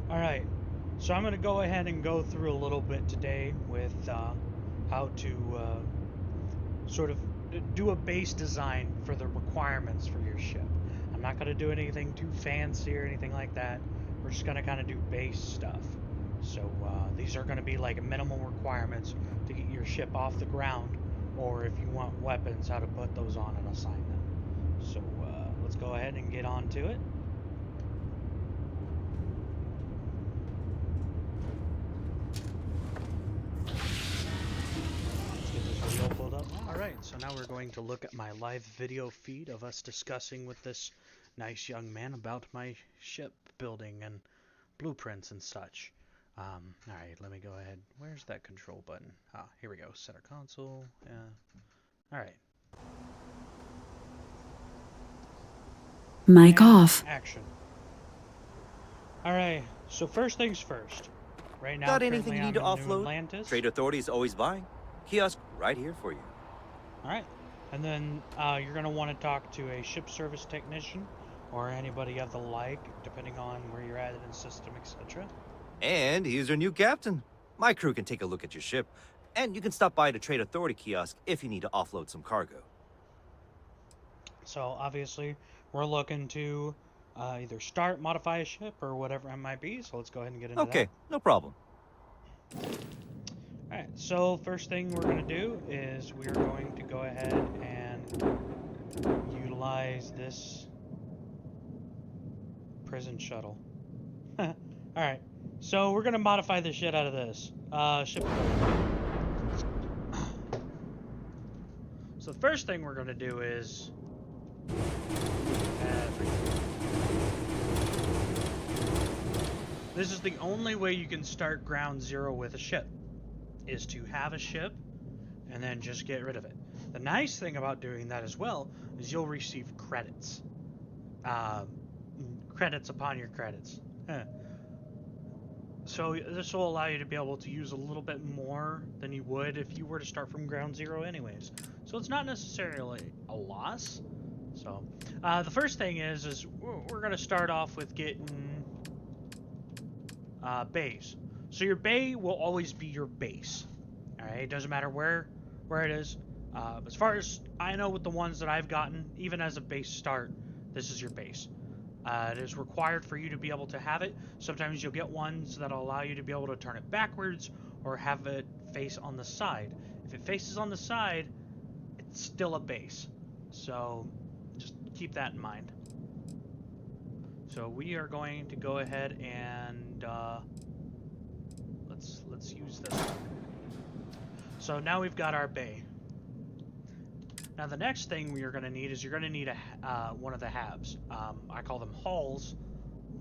Alright, so I'm going to go ahead and go through a little bit today with how to sort of do a base design for the requirements for your ship. I'm not going to do anything too fancy or anything like that. We're just going to kind of do base stuff. So these are going to be like minimum requirements to get your ship off the ground, or if you want weapons, how to put those on and assign them. So let's go ahead and get on to it. Video pulled up. Alright, so now we're going to look at my live video feed of us discussing with this nice young man about my ship building and blueprints and such. Alright, let me go ahead. Where's that control button? Ah, here we go. Center console. Yeah. Alright. Mic And off. action. Alright, so first things first. Right now, Got anything currently you need I'm to in New offload? Atlantis. Trade Authority's always buying. Kiosk right here for you. Alright, and then you're going to want to talk to a ship service technician or anybody of the like, depending on where you're at in the system, etc. And here's your new captain. My crew can take a look at your ship, and you can stop by the Trade Authority kiosk if you need to offload some cargo. So obviously, we're looking to either start, modify a ship, or whatever it might be. So let's go ahead and get into that. Okay, no problem. Alright, so first thing we're going to do is we're going to go ahead and utilize this prison shuttle. Alright, so we're going to modify the shit out of this. Ship. So the first thing we're going to do is this is the only way you can start ground zero with a ship, is to have a ship and then just get rid of it. The nice thing about doing that as well is you'll receive credits. Credits upon your credits. So this will allow you to be able to use a little bit more than you would if you were to start from ground zero anyways. So it's not necessarily a loss. So the first thing is we're going to start off with getting bays. So your bay will always be your base. Alright, it doesn't matter where it is. As far as I know with the ones that I've gotten, even as a base start, this is your base. It is required for you to be able to have it. Sometimes you'll get ones that'll allow you to be able to turn it backwards or have it face on the side. If it faces on the side, it's still a base. So just keep that in mind. So we are going to go ahead and let's use this one. So now we've got our bay. Now the next thing you're going to need is you're going to need one of the habs. I call them halls,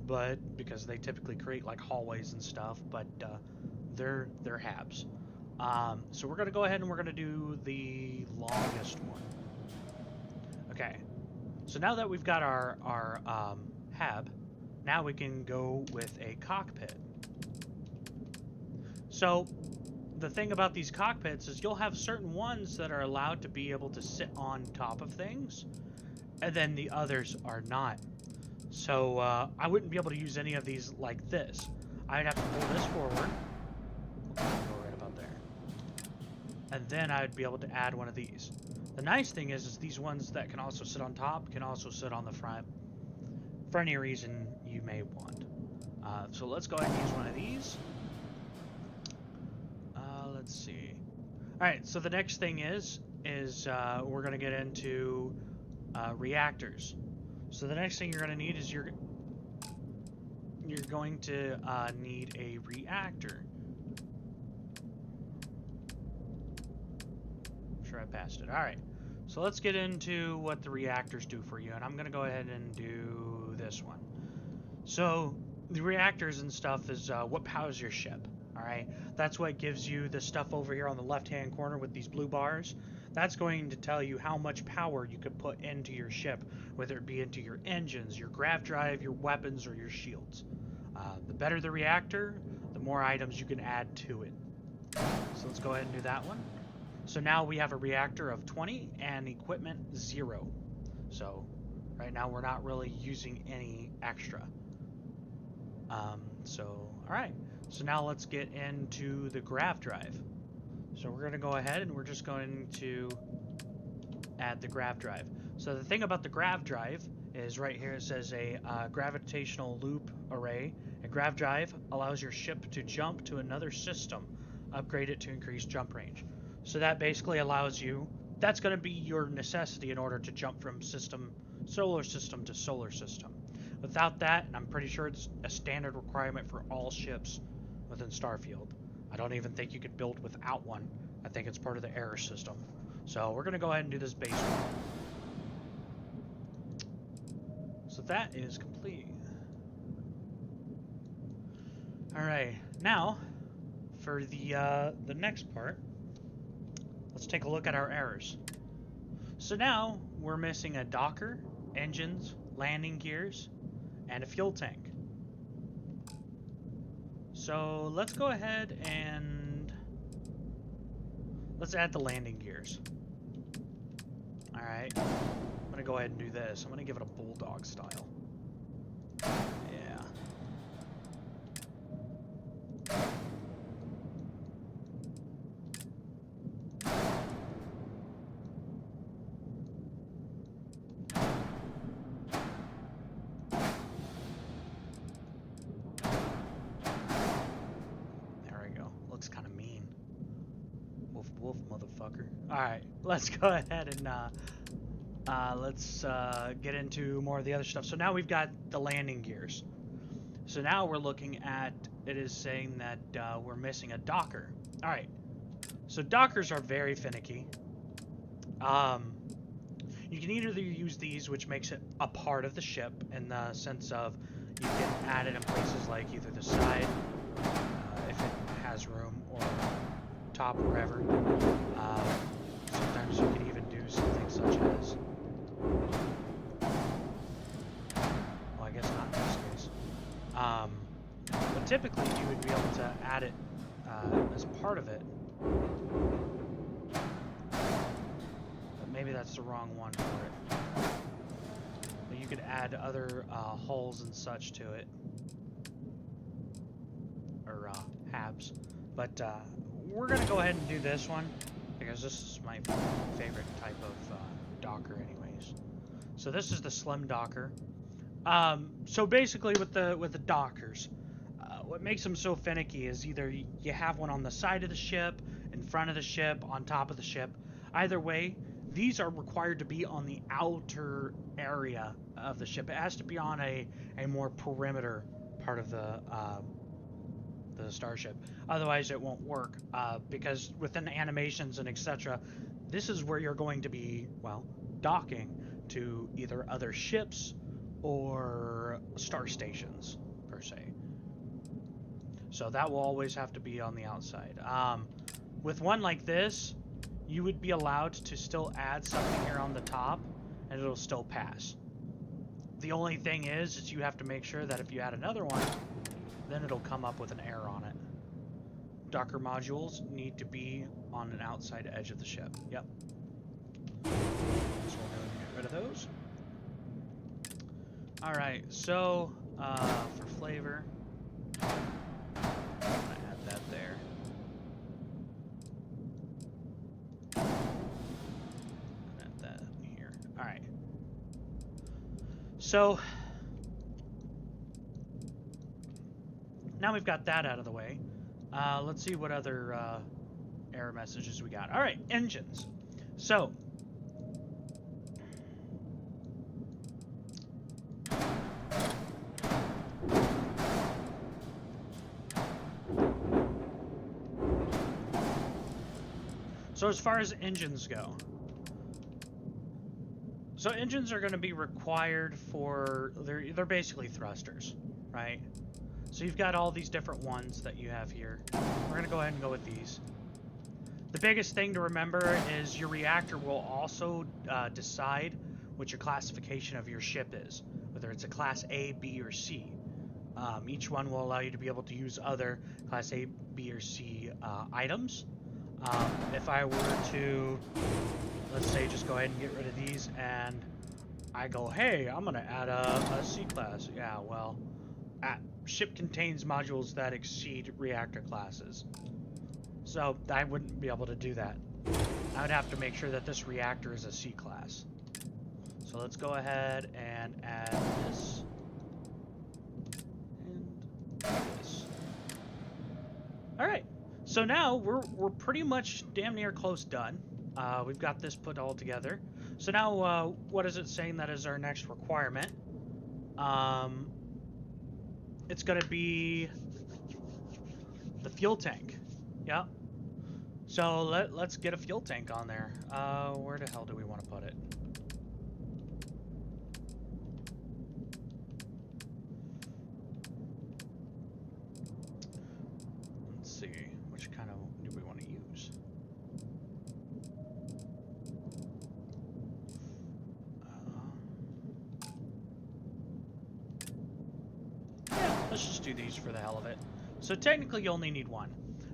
but because they typically create like hallways and stuff, but they're habs. So we're going to go ahead and we're going to do the longest one. Okay. So now that we've got our hab, now we can go with a cockpit. So the thing about these cockpits is you'll have certain ones that are allowed to be able to sit on top of things, and then the others are not. So I wouldn't be able to use any of these like this. I'd have to pull this forward, go right about there, and then I'd be able to add one of these. The nice thing is these ones that can also sit on top can also sit on the front for any reason you may want. So let's go ahead and use one of these. Let's see. Alright, so the next thing is we're going to get into reactors. So the next thing you're going to need is you're going to need a reactor. I'm sure I passed it. Alright, so let's get into what the reactors do for you, and I'm going to go ahead and do this one. So the reactors and stuff is what powers your ship. Alright, that's what gives you the stuff over here on the left hand corner with these blue bars. That's going to tell you how much power you could put into your ship, whether it be into your engines, your grav drive, your weapons, or your shields. The better the reactor, the more items you can add to it. So let's go ahead and do that one. So now we have a reactor of 20 and equipment 0. So right now we're not really using any extra. All right. So now let's get into the grav drive. So we're going to go ahead and we're just going to add the grav drive. So the thing about the grav drive is right here it says a gravitational loop array. A grav drive allows your ship to jump to another system, upgrade it to increase jump range. So that basically allows you, that's going to be your necessity in order to jump from solar system to solar system. Without that, and I'm pretty sure it's a standard requirement for all ships within Starfield. I don't even think you could build without one. I think it's part of the error system. So we're going to go ahead and do this base one. So that is complete. Alright, now for the next part, let's take a look at our errors. So now we're missing a docker, engines, landing gears, and a fuel tank. So let's go ahead and let's add the landing gears. Alright, I'm gonna go ahead and do this. I'm gonna give it a bulldog style. Yeah. There we go. Looks kind of mean. Woof woof, motherfucker. Alright, let's go ahead and let's get into more of the other stuff. So now we've got the landing gears. So now we're looking at, it is saying that we're missing a docker. Alright, so dockers are very finicky. You can either use these, which makes it a part of the ship in the sense of you can add it in places like either the side, if it has room, or top, wherever. Sometimes you can even do something such as, well, I guess not in this case. But typically you would be able to add it as part of it. But maybe that's the wrong one for it. But you could add other hulls and such to it. Or habs. But we're going to go ahead and do this one, because this is my favorite type of docker anyways. So this is the slim docker. So basically with the dockers, what makes them so finicky is either you have one on the side of the ship, in front of the ship, on top of the ship. Either way, these are required to be on the outer area of the ship. It has to be on a more perimeter part of the Starship. Otherwise it won't work, because within the animations and etc., this is where you're going to be, well, docking to either other ships or star stations per se. So that will always have to be on the outside. With one like this, you would be allowed to still add something here on the top and it'll still pass. The only thing is you have to make sure that if you add another one, then it'll come up with an error on it. Docker modules need to be on an outside edge of the ship. Yep. So we're going to get rid of those. Alright, so for flavor, I'm going to add that there. And add that here. Alright. So now we've got that out of the way. Let's see what other error messages we got. Alright, engines. So as far as engines go, so engines are going to be required for, they're basically thrusters, right? So you've got all these different ones that you have here. We're going to go ahead and go with these. The biggest thing to remember is your reactor will also decide what your classification of your ship is, whether it's a Class A, B, or C. Each one will allow you to be able to use other Class A, B, or C items. If I were to, let's say, just go ahead and get rid of these, and I go, hey, I'm going to add a C class. Yeah, well, ship contains modules that exceed reactor classes. So I wouldn't be able to do that. I would have to make sure that this reactor is a C class. So let's go ahead and add this. And this. Alright. So now we're pretty much damn near close done. We've got this put all together. So now what is it saying that is our next requirement? It's going to be the fuel tank. Yep. So let's get a fuel tank on there. Where the hell do we want to put it? Let's see, which kind of do we want to use? Yeah, let's just do these for the hell of it. So technically you only need one.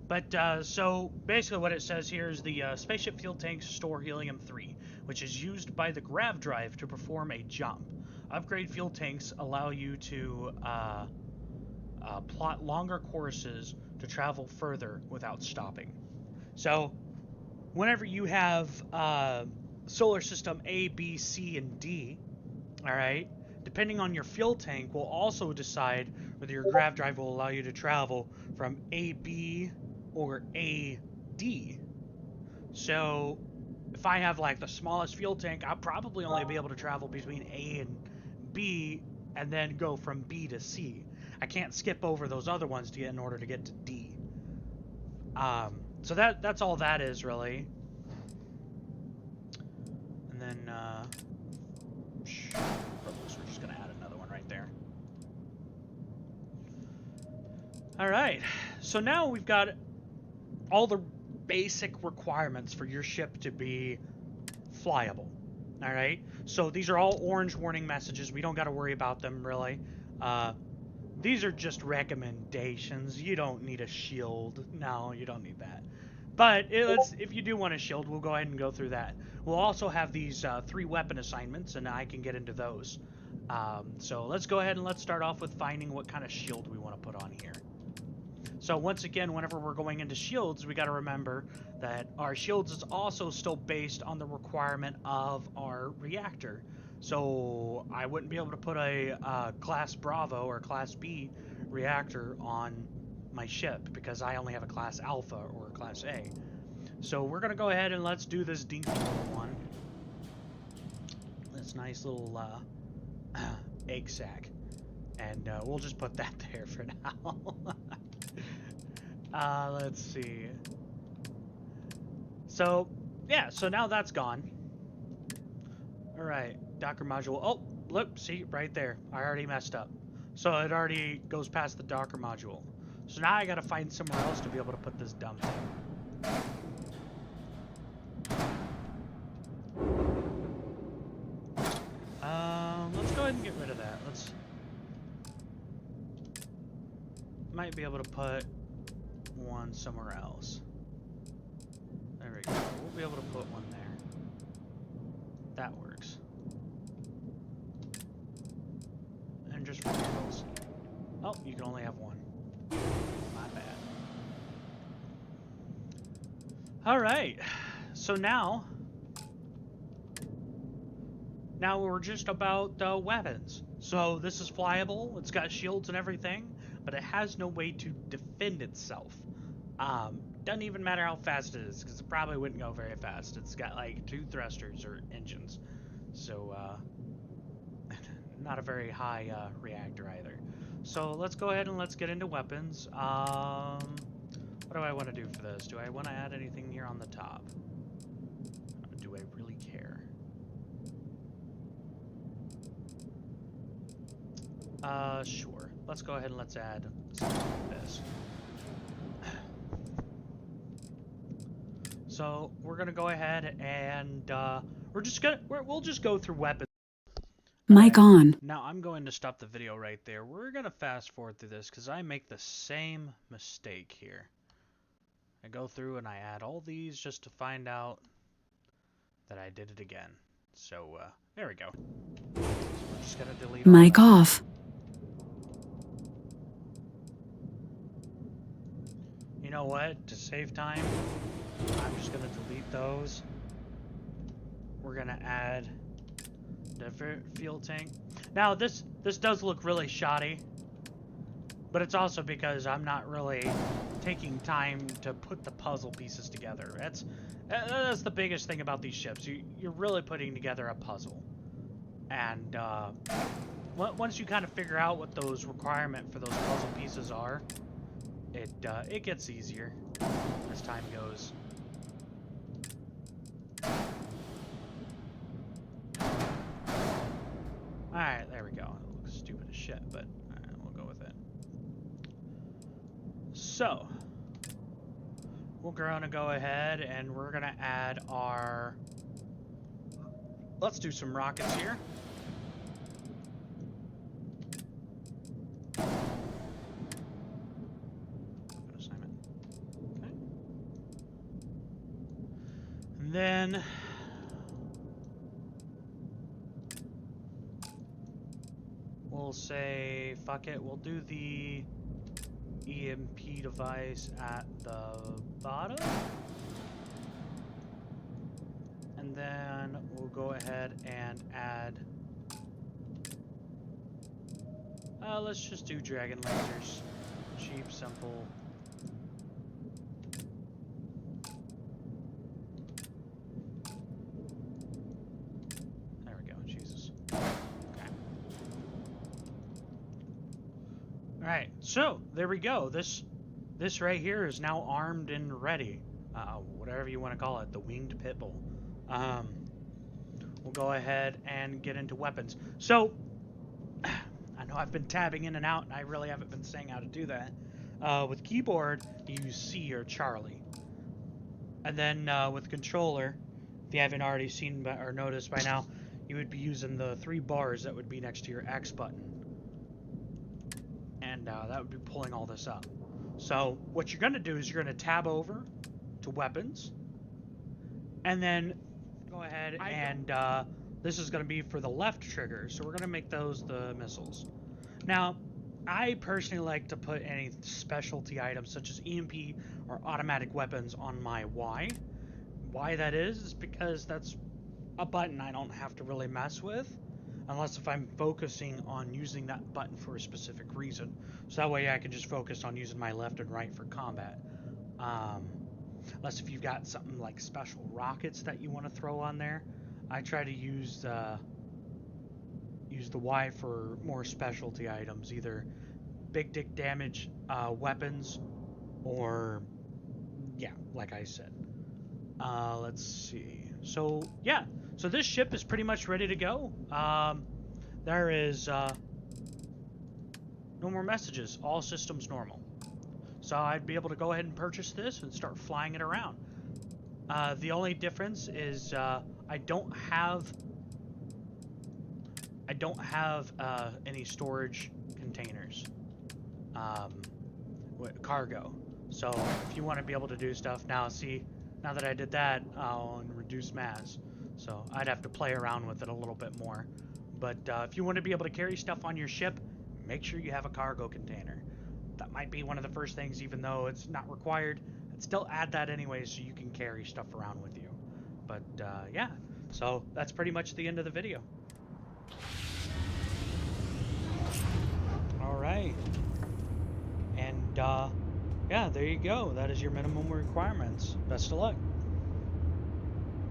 But, so, basically what it says here is the spaceship fuel tanks store helium-3, which is used by the grav drive to perform a jump. Upgrade fuel tanks allow you to plot longer courses to travel further without stopping. So, whenever you have solar system A, B, C, and D, alright, depending on your fuel tank will also decide whether your grav drive will allow you to travel from AB or AD. So if I have like the smallest fuel tank, I'll probably only be able to travel between A and B and then go from B to C. I can't skip over those other ones to get in order to get to D. So that's all that is really. And then we're just gonna add another one right there. Alright, so now we've got all the basic requirements for your ship to be flyable. Alright, so these are all orange warning messages. We don't got to worry about them really. These are just recommendations. You don't need a shield. No, you don't need that. But if you do want a shield, we'll go ahead and go through that. We'll also have these 3 weapon assignments, and I can get into those. So let's go ahead and let's start off with finding what kind of shield we want to put on here. So once again, whenever we're going into shields, we got to remember that our shields is also still based on the requirement of our reactor. So I wouldn't be able to put a Class Bravo or Class B reactor on my ship because I only have a Class Alpha or a Class A. So we're going to go ahead and let's do this dinky little one. This nice little egg sack. And we'll just put that there for now. Let's see. So, yeah, so now that's gone. Alright, Docker module. Oh, look, see, right there. I already messed up. So it already goes past the Docker module. So now I gotta find somewhere else to be able to put this dumb thing. Let's go ahead and get rid of that. Might be able to put one somewhere else. There we go. We'll be able to put one there. That works. And just reveals. Oh, you can only have one. My bad. Alright. So now we're just about weapons. So this is flyable. It's got shields and everything, but it has no way to defend itself. Doesn't even matter how fast it is, because it probably wouldn't go very fast. It's got like 2 thrusters or engines, so not a very high reactor either. So let's go ahead and let's get into weapons. What do I want to do for this? Do I want to add anything here on the top? Do I really care? Sure. Let's go ahead and let's add something like this. So we're gonna go ahead and we'll just go through weapons. Mic on. Now I'm going to stop the video right there. We're gonna fast forward through this because I make the same mistake here. I go through and I add all these just to find out that I did it again. So there we go. So we're just gonna delete all Mic that. off. know what? To save time, I'm just gonna delete those. We're gonna add the fuel tank. Now this does look really shoddy, but it's also because I'm not really taking time to put the puzzle pieces together. That's the biggest thing about these ships. You're really putting together a puzzle, and once you kind of figure out what those requirements for those puzzle pieces are, it gets easier as time goes. Alright, there we go. It looks stupid as shit, but alright, we'll go with it. So, we're gonna go ahead and we're gonna add our... Let's do some rockets here. And then we'll say, fuck it, we'll do the EMP device at the bottom. And then we'll go ahead and add, let's just do dragon lasers. Cheap, simple. There we go, Jesus. Okay. Alright, so there we go. This right here is now armed and ready. Whatever you want to call it, the winged pit bull. We'll go ahead and get into weapons. So, I know I've been tabbing in and out, and I really haven't been saying how to do that. With keyboard, you use C or Charlie. And then with controller, if you haven't already seen or noticed by now, you would be using the 3 bars that would be next to your X button. And that would be pulling all this up. So what you're going to do is you're going to tab over to weapons, and then go ahead and this is going to be for the left trigger, so we're going to make those the missiles. Now, I personally like to put any specialty items such as EMP or automatic weapons on my Y. Why that is because that's a button I don't have to really mess with, unless if I'm focusing on using that button for a specific reason. So that way I can just focus on using my left and right for combat. Unless if you've got something like special rockets that you want to throw on there, I try to use the Y for more specialty items, either big dick damage weapons, or yeah, like I said. Let's see. So yeah, so this ship is pretty much ready to go. There is no more messages. All systems normal. So I'd be able to go ahead and purchase this and start flying it around. The only difference is I don't have any storage containers, cargo. So if you want to be able to do stuff now, see, now that I did that, I'll reduce mass. So I'd have to play around with it a little bit more. But if you want to be able to carry stuff on your ship, make sure you have a cargo container. That might be one of the first things, even though it's not required. I'd still add that anyway so you can carry stuff around with you. But yeah, so that's pretty much the end of the video. Alright. And yeah, there you go. That is your minimum requirements. Best of luck.